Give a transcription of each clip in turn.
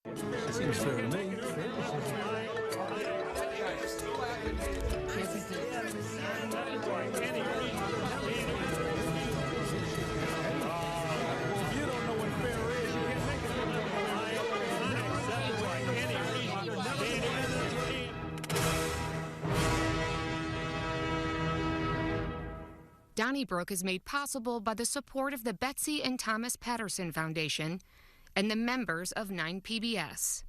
Seems fair to me. Donnybrook is made possible by the support of the Betsy and Thomas Patterson Foundation and the members of 9PBS.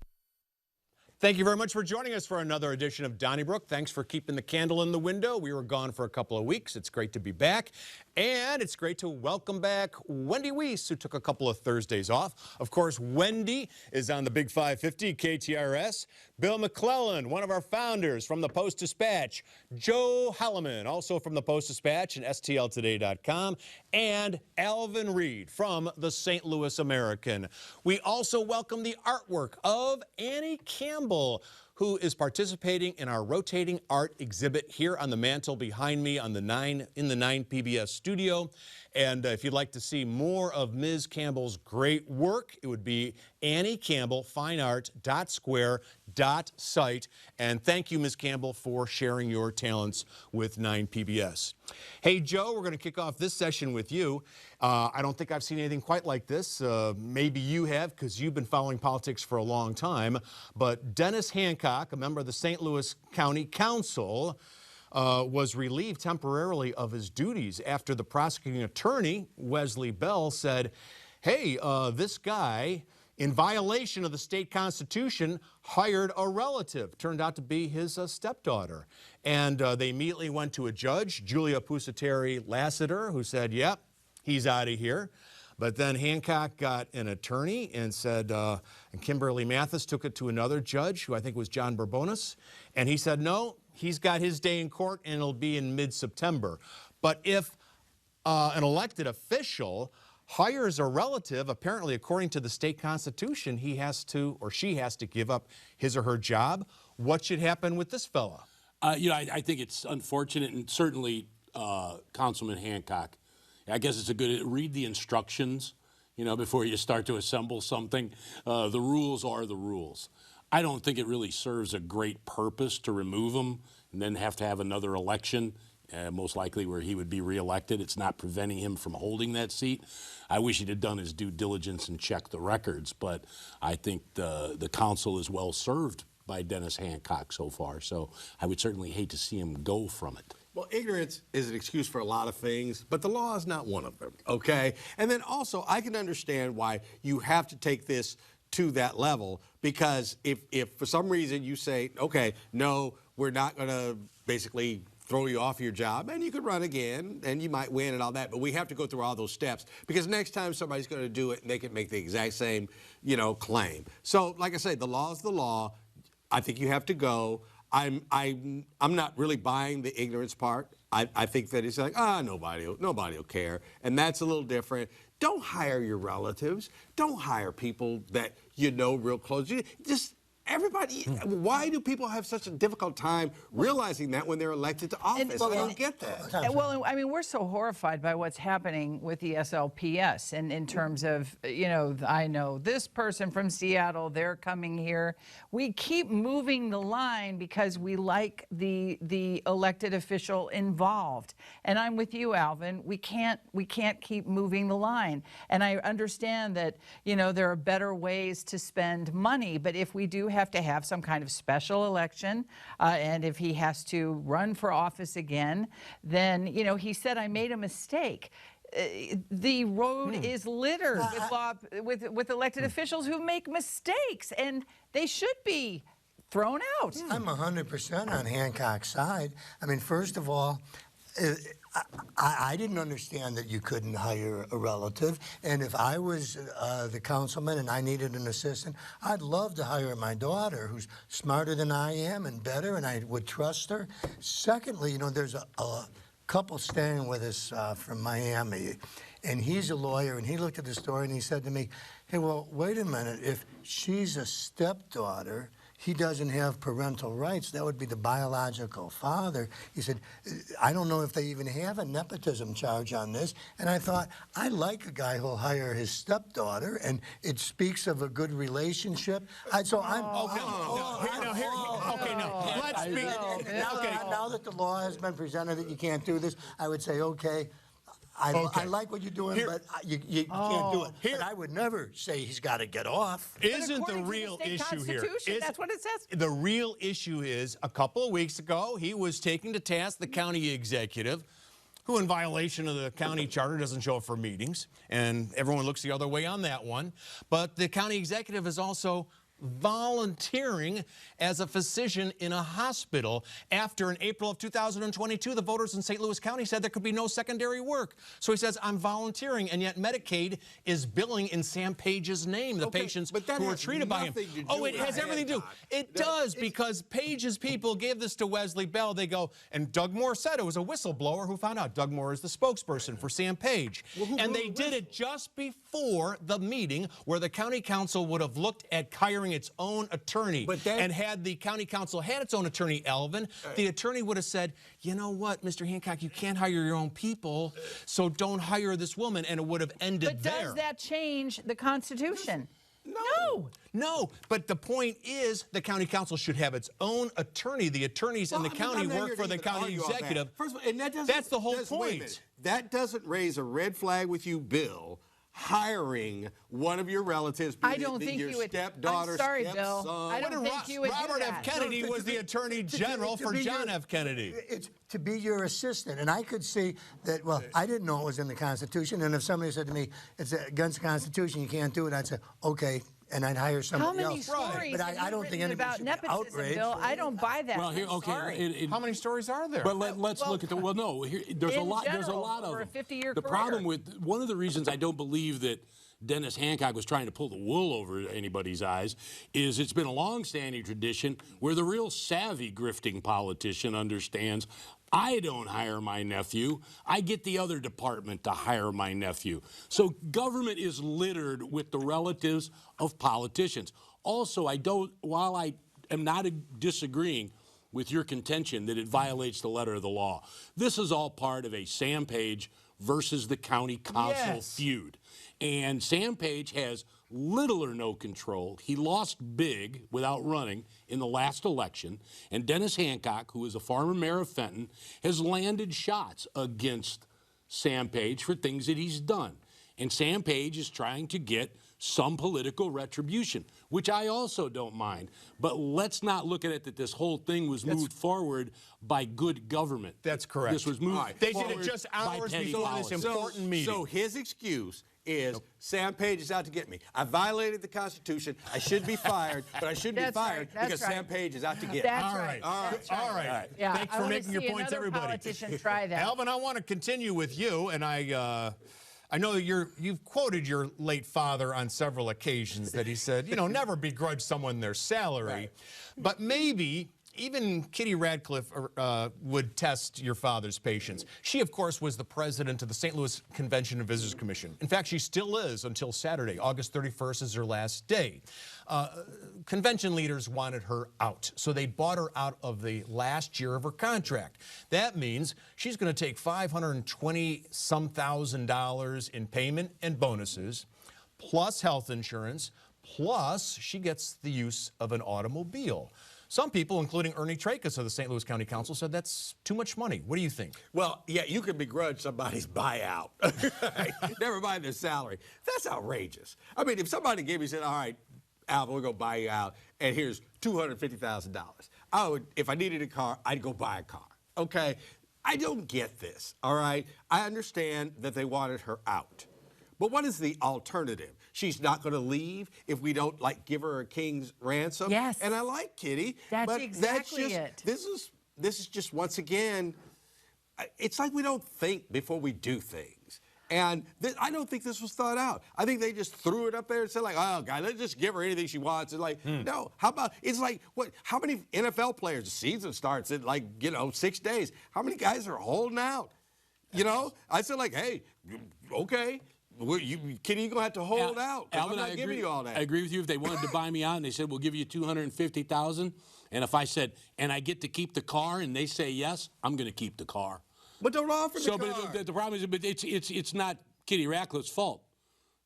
Thank you very much for joining us for another edition of Donnybrook. Thanks for keeping the candle in the window. We were gone for a couple of weeks. It's great to be back. And it's great to welcome back Wendy Wiese, who took a couple of Thursdays off. Of course, Wendy is on the Big 550 KTRS. Bill McClellan, one of our founders from the Post-Dispatch. Joe Holleman, also from the Post-Dispatch and STLtoday.com. And Alvin Reid from the St. Louis American. We also welcome the artwork of Annie Campbell, who is participating in our rotating art exhibit here on the mantle behind me on the 9 PBS studio. And if you'd like to see more of Ms. Campbell's great work, it would be Annie Campbell, fineart.square.site. And thank you, Ms. Campbell, for sharing your talents with 9 PBS. Hey, Joe, we're going to kick off this session with you. I don't think I've seen anything quite like this. Maybe you have, because you've been following politics for a long time. But Dennis Hancock, a member of the St. Louis County Council, was relieved temporarily of his duties after the prosecuting attorney, Wesley Bell, said, hey, this guy, in violation of the state constitution, hired a relative. Turned out to be his stepdaughter. And they immediately went to a judge, Julia Pusateri Lassiter, who said, yep, he's out of here. But then Hancock got an attorney and said, and Kimberly Mathis took it to another judge, who I think was John Bourbonis, and he said, no, he's got his day in court and it'll be in mid-September. But if an elected official hires a relative, apparently according to the state constitution, he has to, or she has to, give up his or her job. What should happen with this fella? You know, I think it's unfortunate, and certainly Councilman Hancock, I guess it's a good, read the instructions, you know, before you start to assemble something. The rules are the rules. I don't think it really serves a great purpose to remove him and then have to have another election, most likely where he would be reelected. It's not preventing him from holding that seat. I wish he'd have done his due diligence and checked the records, but I think the council is well served by Dennis Hancock so far, so I would certainly hate to see him go from it. Well, ignorance is an excuse for a lot of things, but the law is not one of them, okay? And then also, I can understand why you have to take this to that level, because if for some reason you say, okay, no, we're not going to basically throw you off your job, and you could run again, and you might win and all that, but we have to go through all those steps, because next time somebody's going to do it, and they can make the exact same, you know, claim. So, like I say, the law is the law. I think you have to go. I'm not really buying the ignorance part. I think that it's like, nobody will care, and that's a little different. Don't hire your relatives. Don't hire people that you know real close. Just everybody. Why do people have such a difficult time realizing that when they're elected to office? I don't get that. Well, I mean, we're so horrified by what's happening with the SLPS, and in terms of, you know, I know this person from Seattle, they're coming here. We keep moving the line because we like the elected official involved. And I'm with you, Alvin. We can't keep moving the line. And I understand that, you know, there are better ways to spend money, but if we do have to have some kind of special election, and if he has to run for office again, then, you know, he said, I made a mistake. The road is littered with elected officials who make mistakes, and they should be thrown out. I'm 100% on Hancock's side. I mean, first of all, I didn't understand that you couldn't hire a relative, and if I was the councilman and I needed an assistant, I'd love to hire my daughter, who's smarter than I am and better, and I would trust her. Secondly, you know, there's a couple staying with us from Miami, and he's a lawyer, and he looked at the story and he said to me, hey, well, wait a minute, if she's a stepdaughter, he doesn't have parental rights. That would be the biological father. He said, I don't know if they even have a nepotism charge on this. And I thought, I like a guy who'll hire his stepdaughter, and it speaks of a good relationship. Let's speak. Now that the law has been presented that you can't do this, I would say, okay. I like what you're doing, but you can't do it. But I would never say he's got to get off. Isn't the real issue here? That's what it says. The real issue is a couple of weeks ago, he was taking to task the county executive, who in violation of the county charter doesn't show up for meetings, and everyone looks the other way on that one. But the county executive is also volunteering as a physician in a hospital after in April of 2022 the voters in St. Louis County said there could be no secondary work. So he says, I'm volunteering, and yet Medicaid is billing in Sam Page's name, the patients who are treated by him. Oh, it has everything to do. It does, because Page's people gave this to Wesley Bell. They go, and Doug Moore said it was a whistleblower who found out. Doug Moore is the spokesperson for Sam Page. And they did it just before the meeting where the county council would have looked at hiring its own attorney. And had the county council had its own attorney, Alvin, the attorney would have said, you know what, Mr. Hancock, you can't hire your own people, so don't hire this woman, and it would have ended there. But does that change the Constitution? No. No, but the point is the county council should have its own attorney. The attorneys in the county work for the county executive. First of all, and that's the whole point. That doesn't raise a red flag with you, Bill, hiring one of your relatives, I don't think your you would. stepdaughter, I'm sorry, stepson. Bill. I don't think you would Robert do F. that. Kennedy was the attorney general for John F. Kennedy. It's to be your assistant. And I could see that, well, I didn't know it was in the Constitution. And if somebody said to me, it's against the Constitution, you can't do it, I'd say, okay. And I'd hire somebody else. How many stories But I don't think anybody about should be nepotism, outraged. Bill? I don't buy that. Well, here, okay. How many stories are there? But let's look at the. Well, no, there's a lot. There's a general, lot of for a them. 50-year The career. problem with one of the reasons I don't believe that Dennis Hancock was trying to pull the wool over anybody's eyes is it's been a long-standing tradition where the real savvy grifting politician understands, I don't hire my nephew, I get the other department to hire my nephew. So government is littered with the relatives of politicians. Also, while I am not disagreeing with your contention that it violates the letter of the law, this is all part of a Sam Page versus the county council feud. And Sam Page has little or no control. He lost big without running in the last election. And Dennis Hancock, who is a former mayor of Fenton, has landed shots against Sam Page for things that he's done. And Sam Page is trying to get some political retribution, which I also don't mind. But let's not look at it that this whole thing was moved forward by good government. That's correct. This was moved They did it just hours before this important meeting. So his excuse is Sam Page is out to get me. I violated the Constitution. I should be fired, but I shouldn't be fired because Sam Page is out to get me. That's right. All right. Yeah, Thanks for making your points, everybody. Politician try that. Alvin, I want to continue with you, and I know that you've quoted your late father on several occasions that he said, never begrudge someone their salary. Right. But maybe even Kitty Ratcliffe would test your father's patience. She, of course, was the president of the St. Louis Convention and Visitors Commission. In fact, she still is until Saturday. August 31st is her last day. Convention leaders wanted her out, so they bought her out of the last year of her contract. That means she's going to take $520-some thousand in payment and bonuses, plus health insurance, plus she gets the use of an automobile. Some people, including Ernie Tracus of the St. Louis County Council, said that's too much money. What do you think? Well, yeah, you can begrudge somebody's buyout. Never mind their salary. That's outrageous. I mean, if somebody gave me, said, all right, Alvin, we're going to buy you out, and here's $250,000. If I needed a car, I'd go buy a car, okay? I don't get this, all right? I understand that they wanted her out. But what is the alternative? She's not going to leave if we don't, give her a king's ransom? Yes. And I like Kitty. That's but exactly it. This is just, once again, it's like we don't think before we do things. And I don't think this was thought out. I think they just threw it up there and said, oh, God, let's just give her anything she wants. And no, how about, it's like, how many NFL players, the season starts in 6 days. How many guys are holding out? I said, hey, okay. Kenny, you're going to have to hold out. 'Cause Alvin, I'm not giving you all that. I agree with you. If they wanted to buy me out and they said, we'll give you $250,000, and if I said, and I get to keep the car, and they say yes, I'm going to keep the car. But don't offer the car. But the problem is, but it's not Kitty Ratcliffe's fault.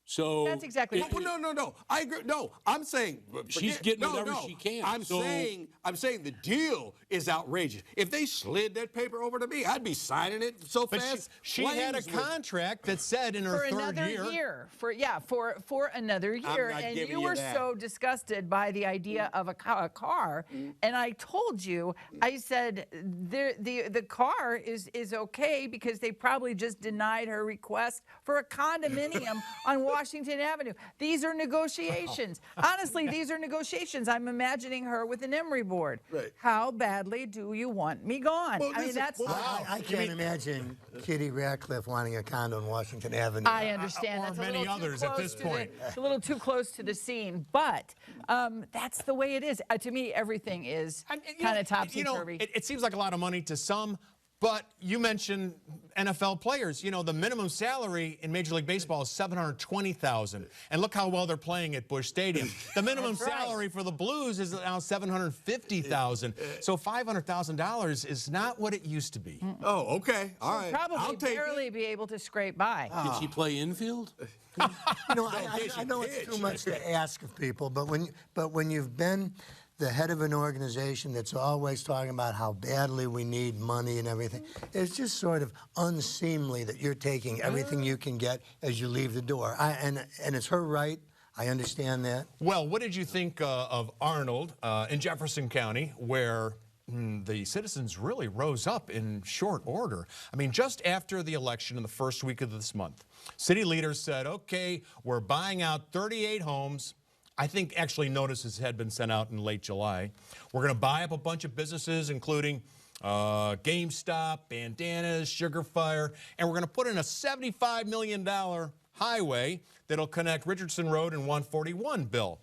So That's exactly Well, no. I agree. No, I'm saying She's getting whatever she can. I'm saying the deal is outrageous. If they slid that paper over to me, I'd be signing it so But fast. she had a contract that said in her for third another year. For another year, not and giving you you were that. so disgusted by the idea of a car, and I told you, I said the car is okay because they probably just denied her request for a condominium on Washington Avenue. These are negotiations. Honestly, these are negotiations. I'm imagining her with an emery board. Right. How badly do you want me gone? Well, I mean, listen, that's. I can't imagine Kitty Ratcliffe wanting a condo on Washington Avenue. I understand. or That's a many little too others at close this to point. it's a little too close to the scene, but that's the way it is. To me, everything is kind of topsy-turvy. It seems like a lot of money to some, but you mentioned NFL players. You know, the minimum salary in Major League Baseball is $720,000, and look how well they're playing at Busch Stadium. The minimum That's right. salary for the Blues is now $750,000. So $500,000 is not what it used to be. Oh, okay. All right. I'll Probably take barely it. be able to scrape by. Did she play infield? You know, I know it's too much to ask of people, but when you've been the head of an organization that's always talking about how badly we need money and everything, it's just sort of unseemly that you're taking everything you can get as you leave the door. And it's her right. I understand that. Well, what did you think of Arnold in Jefferson County, where the citizens really rose up in short order? I mean, just after the election in the first week of this month, city leaders said, okay, we're buying out 38 homes. I think actually notices had been sent out in late July. We're going to buy up a bunch of businesses, including GameStop, Bandanas, Sugar Fire, and we're going to put in a $75 million highway that'll connect Richardson Road and 141, Bill.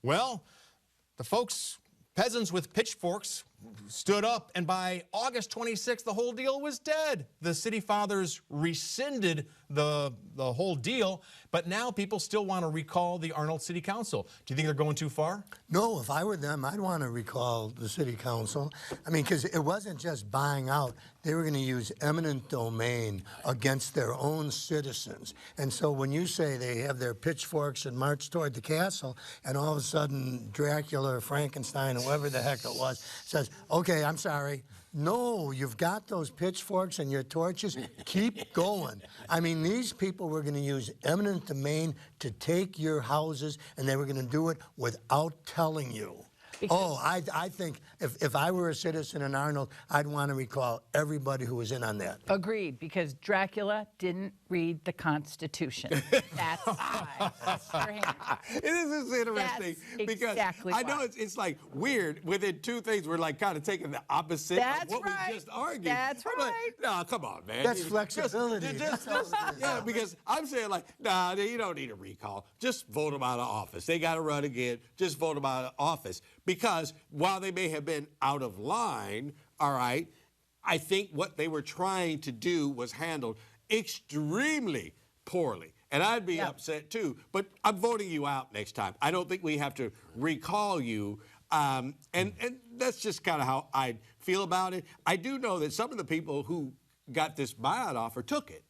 Well, the folks, peasants with pitchforks, stood up, and by August 26th, the whole deal was dead. The city fathers rescinded the whole deal, but now people still want to recall the Arnold City Council. Do you think they're going too far? No, if I were them, I'd want to recall the city council. I mean, because it wasn't just buying out. They were going to use eminent domain against their own citizens. And so when you say they have their pitchforks and march toward the castle, and all of a sudden Dracula or Frankenstein, whoever the heck it was, says, okay, I'm sorry. No, you've got those pitchforks and your torches. Keep going. I mean, these people were going to use eminent domain to take your houses, and they were going to do it without telling you. I think if I were a citizen in Arnold, I'd want to recall everybody who was in on that. Agreed, because Dracula didn't read the Constitution. That's why. Mr. Hancock. It is interesting That's because exactly I know why. it's like weird. Within two things, we're like kind of taking the opposite That's of what right. we just argued. That's I'm like, right. no, come on, man. That's flexibility. Yeah, because I'm saying like, nah, you don't need a recall. Just vote them out of office. They got to run again. Just vote them out of office. Because while they may have been out of line, all right, I think what they were trying to do was handled extremely poorly. And I'd be upset too. But I'm voting you out next time. I don't think we have to recall you. And that's just kind of how I feel about it. I do know that some of the people who got this buyout offer took it.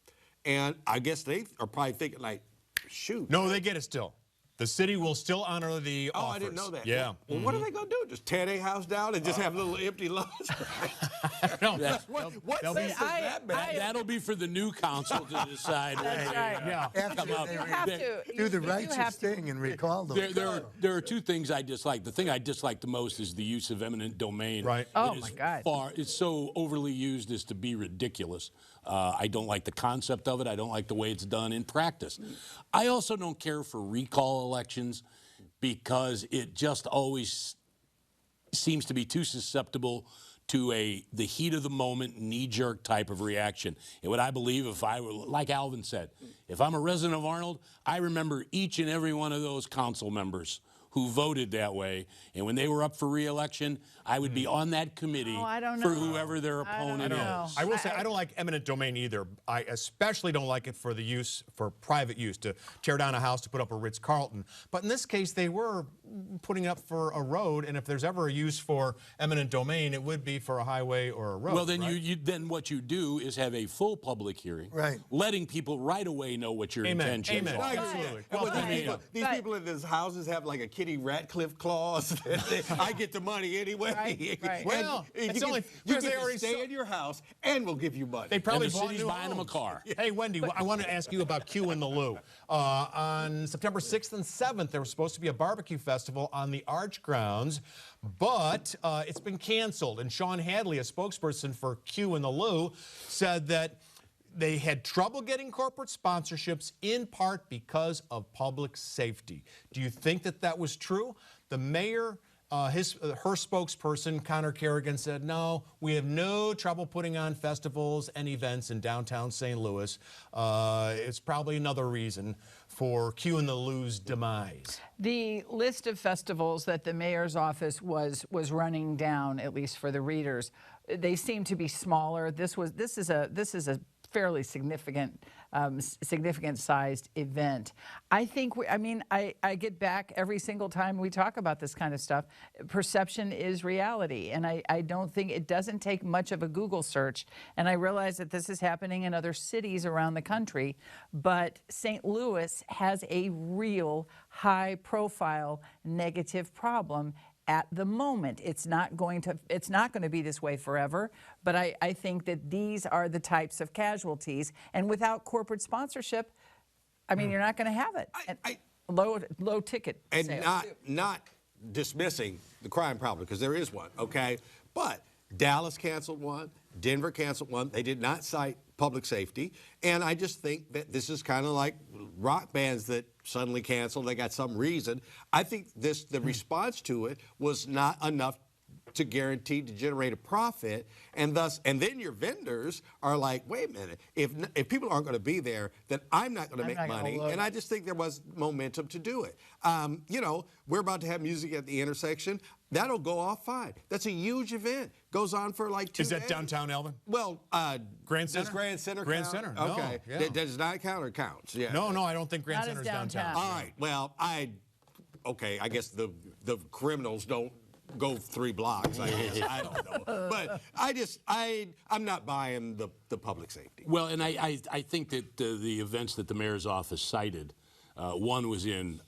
And I guess they are probably thinking like, shoot. No, they get it still. The city will still honor the offers. I didn't know that. Yeah. Well, what are they going to do? Just tear their house down and just have little empty lots? No, What sense does that make? That'll be for the new council to decide. That's right. yeah. After Come they up. You have to. do the you righteous have to. thing and recall them. There are two things I dislike. The thing I dislike the most is the use of eminent domain. Right. Oh, It is my God. It's so overly used as to be ridiculous. I don't like the concept of it. I don't like the way it's done in practice. I also don't care for recall elections because it just always seems to be too susceptible to the heat of the moment, knee-jerk type of reaction. And what I believe, if I were, like Alvin said, if I'm a resident of Arnold, I remember each and every one of those council members who voted that way. And when they were up for re-election, I would be on that committee I don't for know. whoever their opponent is. I will say I don't like eminent domain either. I especially don't like it for the use, for private use, to tear down a house to put up a Ritz-Carlton. But in this case, they were putting it up for a road, and if there's ever a use for eminent domain, it would be for a highway or a road. Well, then right? then what you do is have a full public hearing, Right. letting people right away know what your Amen. intentions Amen. are. Absolutely. Well, Well, these people in these houses have like a kitty Ratcliffe clause. I get the money anyway. Right. Well, And it's you only can, you because get they to already stay in your house, and we'll give you money. They probably And the bought city's new buying them a homes. car. Hey, Wendy, I want to ask you about Q in the Lou. On September 6th and 7th, there was supposed to be a barbecue festival on the Arch grounds, but it's been canceled. And Sean Hadley, a spokesperson for Q in the Lou, said that they had trouble getting corporate sponsorships in part because of public safety. Do you think that that was true? The mayor, her spokesperson, Connor Kerrigan, said, no, we have no trouble putting on festivals and events in downtown St. Louis. It's probably another reason for Q in the Lou's demise. The list of festivals that the mayor's office was running down, at least for the readers, they seem to be smaller. This is a fairly significant sized event. I think I get back every single time we talk about this kind of stuff. Perception is reality, and I don't think it doesn't take much of a Google search. And I realize that this is happening in other cities around the country, but St. Louis has a real high-profile negative problem at the moment. It's not going to be this way forever, but I think that these are the types of casualties, and without corporate sponsorship, I mean, you're not going to have it. Low ticket And sales. not dismissing the crime problem, because there is one, okay? But Dallas canceled one, Denver canceled one. They did not cite public safety. And I just think that this is kind of like rock bands that suddenly canceled. They got some reason. I think the response to it was not enough to guarantee to generate a profit, and then your vendors are like, wait a minute, if people aren't going to be there, then I'm not going to make money. And I just think there was momentum to do it. You know, we're about to have music at the intersection. That'll go off fine. That's a huge event. Goes on for like 2 days. Is that downtown, Alvin? Well, Grand Center? Does Grand Center Grand count? Center, no, Okay. yeah. Does not count or counts? Yeah. No, I don't think Grand Not as Center's downtown. downtown. All right. Well, I guess the criminals don't go 3 blocks, I guess. I don't know. But I'm not buying the public safety. Well, and I think that the events that the mayor's office cited, one was in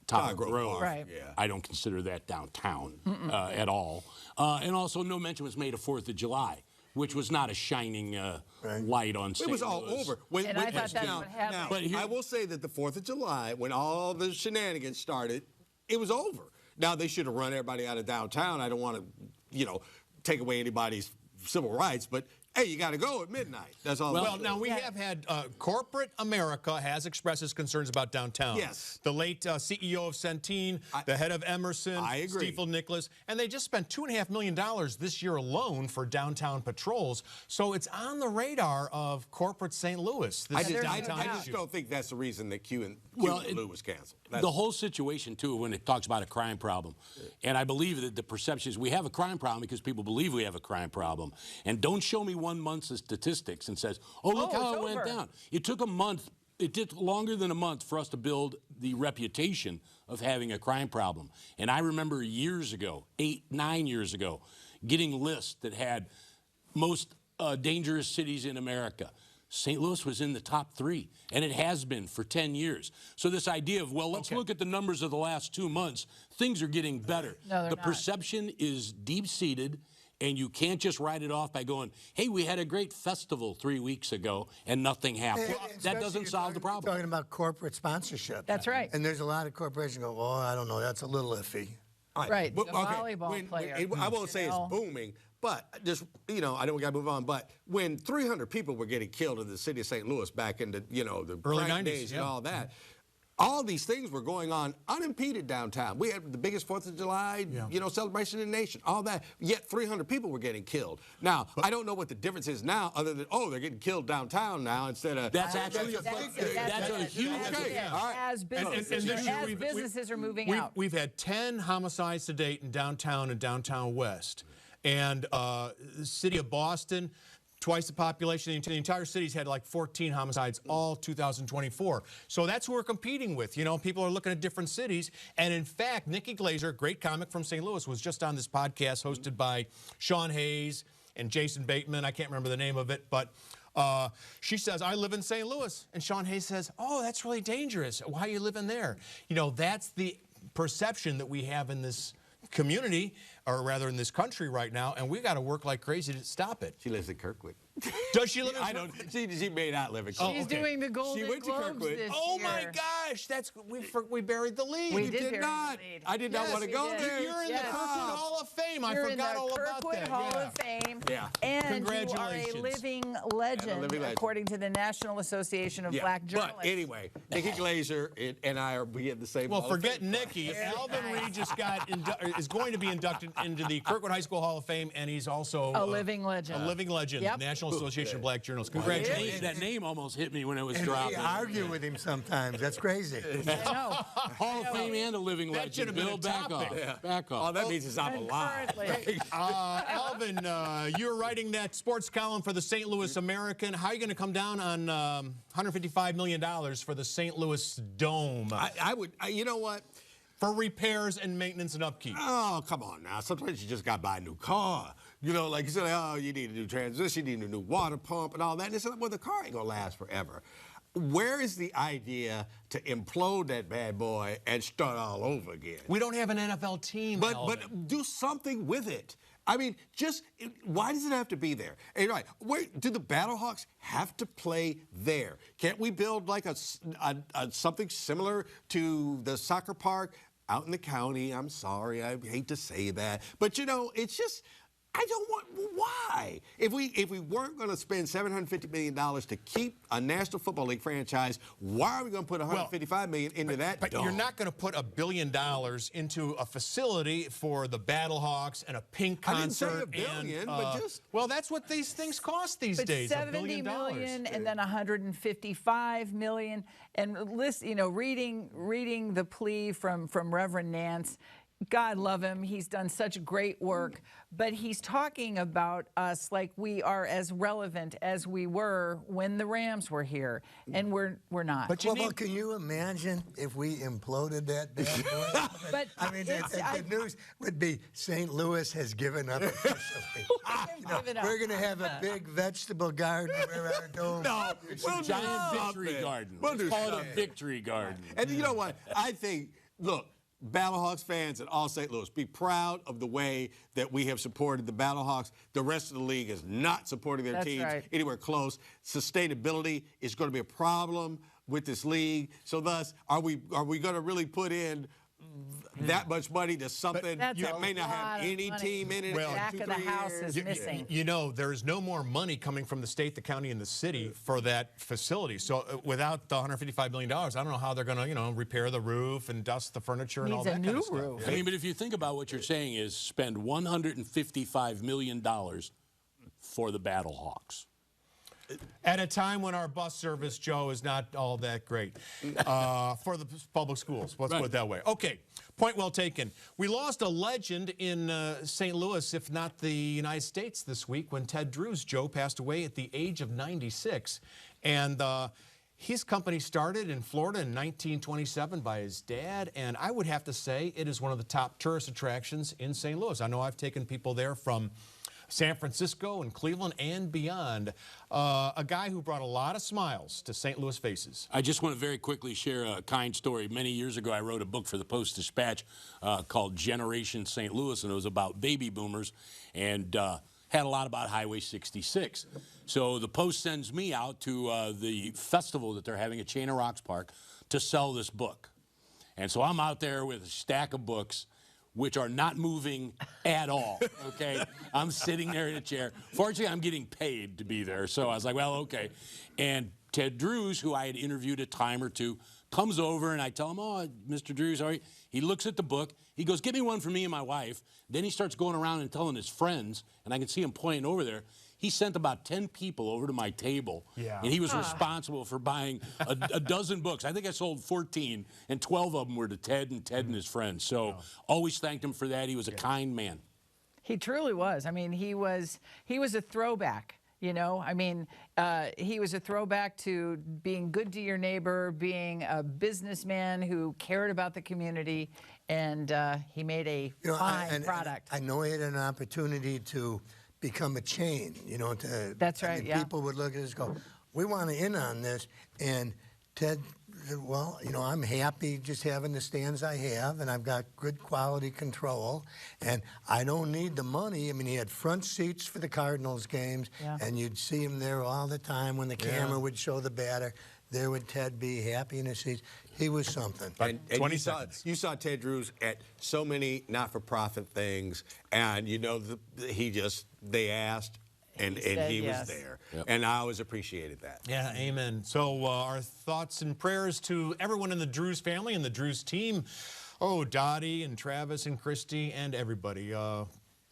Tower Grove. Right. Yeah. I don't consider that downtown at all. And also, no mention was made of 4th of July, which was not a shining light on St. It was all Louis. over. And I thought that's what happened. Now, But here- I will say that the 4th of July, when all the shenanigans started, it was over. Now, they should have run everybody out of downtown. I don't want to, take away anybody's civil rights, but hey, you got to go at midnight. That's all. Well, now we have had corporate America has expressed its concerns about downtown. Yes. The late CEO of Centene, the head of Emerson, I agree. Stiefel Nicholas, and they just spent $2.5 million this year alone for downtown patrols. So it's on the radar of corporate St. Louis. I This downtown just issue. don't think that's the reason that Q and Lou was canceled. The whole situation, too, when it talks about a crime problem, and I believe that the perception is we have a crime problem because people believe we have a crime problem. And don't show me 1 month's of statistics and says, oh, look how it went down. It took a month. It took longer than a month for us to build the reputation of having a crime problem. And I remember years ago, 8, 9 years ago, getting lists that had most dangerous cities in America. St. Louis was in the top 3, and it has been for 10 years. So this idea of, well, let's look at the numbers of the last 2 months, things are getting better. No, they're the not. perception is deep-seated, and you can't just write it off by going, hey, we had a great festival 3 weeks ago, and nothing happened. That doesn't solve the problem. Talking about corporate sponsorship. That's right. And there's a lot of corporations go, oh, I don't know, that's a little iffy. Right, But, the volleyball player. I won't say it's booming, but just, I know we got to move on, but when 300 people were getting killed in the city of St. Louis back in the, the Early crack 90s, days and yeah. all that, all these things were going on unimpeded downtown. We had the biggest 4th of July, celebration in the nation, all that. Yet 300 people were getting killed. Now, I don't know what the difference is now, other than, they're getting killed downtown now instead of... That's actually a huge... Okay, all right. As businesses are moving out. We've had 10 homicides to date in downtown and downtown west. And the city of Boston, twice the population. The entire city's had like 14 homicides all 2024. So that's who we're competing with. You know, people are looking at different cities. And in fact, Nikki Glazer, great comic from St. Louis, was just on this podcast hosted by Sean Hayes and Jason Bateman. I can't remember the name of it, but she says, I live in St. Louis. And Sean Hayes says, oh, that's really dangerous. Why are you living there? You know, that's the perception that we have in this community, or rather in this country right now, and we got to work like crazy to stop it. She lives in Kirkwood. Does she live in I don't. She may not live in Kirkwood. She's doing the Golden She went to Globes Kirkwood. this Oh year. my gosh, that's we buried the lead. We You did did bury not. the lead. I did not Yes, want to we go did. there. You're in Yes. the Kirkwood Hall of Fame. I You're forgot all in the about Kirkwood that. Hall Yeah. of Fame. Yeah. And Congratulations. you are a living legend, living legend. according to the National Association of Black Journalists. But anyway, Nikki Glazer and I we have the same. Well, Hall of forget Fame. Nikki. Alvin Reid just is going to be inducted into the Kirkwood High School Hall of Fame, and he's also A living legend. A living legend. Yep. National Association of Black Journalists. Congratulations. That name almost hit me when it was And dropped. we argue with him sometimes. That's crazy. I know. Hall of Fame and a living That should legend. have been Bill, a back topic. off. Yeah. Back off. Oh, that means it's I'm alive. Currently. Alvin, you're writing that sports column for the St. Louis American. How are you going to come down on $155 million for the St. Louis Dome I would. You know what? for repairs and maintenance and upkeep? Oh, come on now. Sometimes you just got to buy a new car. You know, like you said, oh, you need a new transmission, you need a new water pump and all that. And it's like, well, the car ain't going to last forever. Where is the idea to implode that bad boy and start all over again? We don't have an NFL team, Alvin. But do something with it. I mean, why does it have to be there? And you're right. Do the Battlehawks have to play there? Can't we build like something similar to the soccer park out in the county? I'm sorry, I hate to say that, but you know, it's just. I don't want. Why? If we weren't going to spend $750 million to keep a National Football League franchise, why are we going to put $155 million into that? But you're not going to put $1 billion into a facility for the Battlehawks and a pink concert. I didn't say $1 billion, but just. Well, that's what these things cost these days. $1 billion. $70 million and then $155 million. And reading the plea from Reverend Nance. God love him. He's done such great work. But he's talking about us like we are as relevant as we were when the Rams were here. And we're not. But Well, can you imagine if we imploded that bad boy? But I mean, the news would be St. Louis has given up officially. We're going to have a big vegetable garden around our dome. No, we'll Giant do victory something. garden. We'll do Call it something. a victory garden. And you know what? I think, look, Battlehawks fans and all St. Louis, be proud of the way that we have supported the Battlehawks. The rest of the league is not supporting their That's teams right. anywhere close. Sustainability is going to be a problem with this league. So thus, are we going to really put in that much money to something That's that a may not lot have of any money. team in it? Well, in back 2, of the 3 house years? is missing. You know, there's no more money coming from the state, the county, and the city for that facility. So without the $155 million, I don't know how they're going to, repair the roof and dust the furniture and all Needs a that kind new of stuff. roof. I mean, but if you think about what you're saying is spend $155 million for the Battlehawks. At a time when our bus service, Joe, is not all that great for the public schools. Let's put it that way. Okay, point well taken. We lost a legend in St. Louis, if not the United States, this week when Ted Drewes, Joe, passed away at the age of 96. And his company started in Florida in 1927 by his dad, and I would have to say it is one of the top tourist attractions in St. Louis. I know I've taken people there from San Francisco and Cleveland and beyond. A guy who brought a lot of smiles to St. Louis faces. I just want to very quickly share a kind story. Many years ago, I wrote a book for the Post-Dispatch called Generation St. Louis, and it was about baby boomers and had a lot about Highway 66. So the Post sends me out to the festival that they're having at Chain of Rocks Park to sell this book. And so I'm out there with a stack of books which are not moving at all, okay? I'm sitting there in a chair. Fortunately, I'm getting paid to be there, so I was like, well, okay. And Ted Drewes, who I had interviewed a time or two, comes over, and I tell him, oh, Mr. Drew's all right. He looks at the book. He goes, get me one for me and my wife. Then he starts going around and telling his friends, and I can see him pointing over there. He sent about 10 people over to my table, and he was responsible for buying a dozen books. I think I sold 14, and 12 of them were to Ted and his friends. So always thanked him for that. He was a kind man. He truly was. I mean, he was a throwback. You know, I mean, he was a throwback to being good to your neighbor, being a businessman who cared about the community, and he made a fine product. I know he had an opportunity to become a chain, you know. That's right, yeah. People would look at us and go, we want to in on this. And Ted said, well, you know, I'm happy just having the stands I have, and I've got good quality control, and I don't need the money. I mean, he had front seats for the Cardinals games, and you'd see him there all the time when the camera would show the batter. There would Ted be, happy in his seats. He was something. And you saw Ted Drews at so many not-for-profit things, and you know, they asked, and he was there. Yep. And I always appreciated that. Yeah, amen. So our thoughts and prayers to everyone in the Drews family and the Drews team. Oh, Dottie and Travis and Christy and everybody.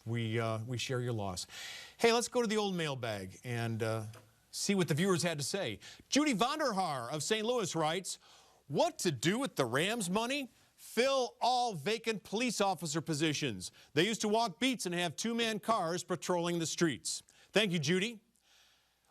We share your loss. Hey, let's go to the old mailbag and see what the viewers had to say. Judy Vonderhaar of St. Louis writes, what to do with the Rams money? Fill all vacant police officer positions. They used to walk beats and have two-man cars patrolling the streets. Thank you, Judy.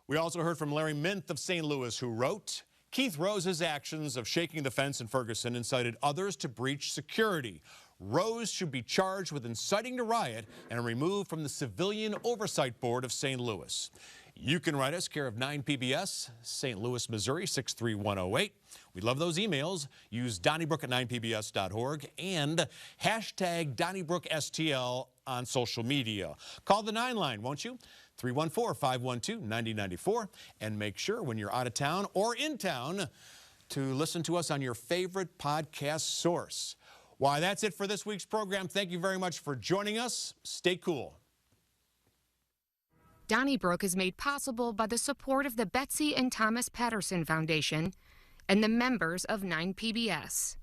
We also heard from Larry Minth of St. Louis, who wrote, Keith Rose's actions of shaking the fence in Ferguson incited others to breach security. Rose should be charged with inciting to riot and removed from the Civilian Oversight Board of St. Louis. You can write us, care of 9PBS, St. Louis, Missouri, 63108. We love those emails. Use Donnybrook at 9pbs.org and hashtag DonnybrookSTL on social media. Call the 9 line, won't you? 314-512-9094. And make sure when you're out of town or in town to listen to us on your favorite podcast source. Why, that's it for this week's program. Thank you very much for joining us. Stay cool. Donnybrook is made possible by the support of the Betsy and Thomas Patterson Foundation and the members of 9PBS.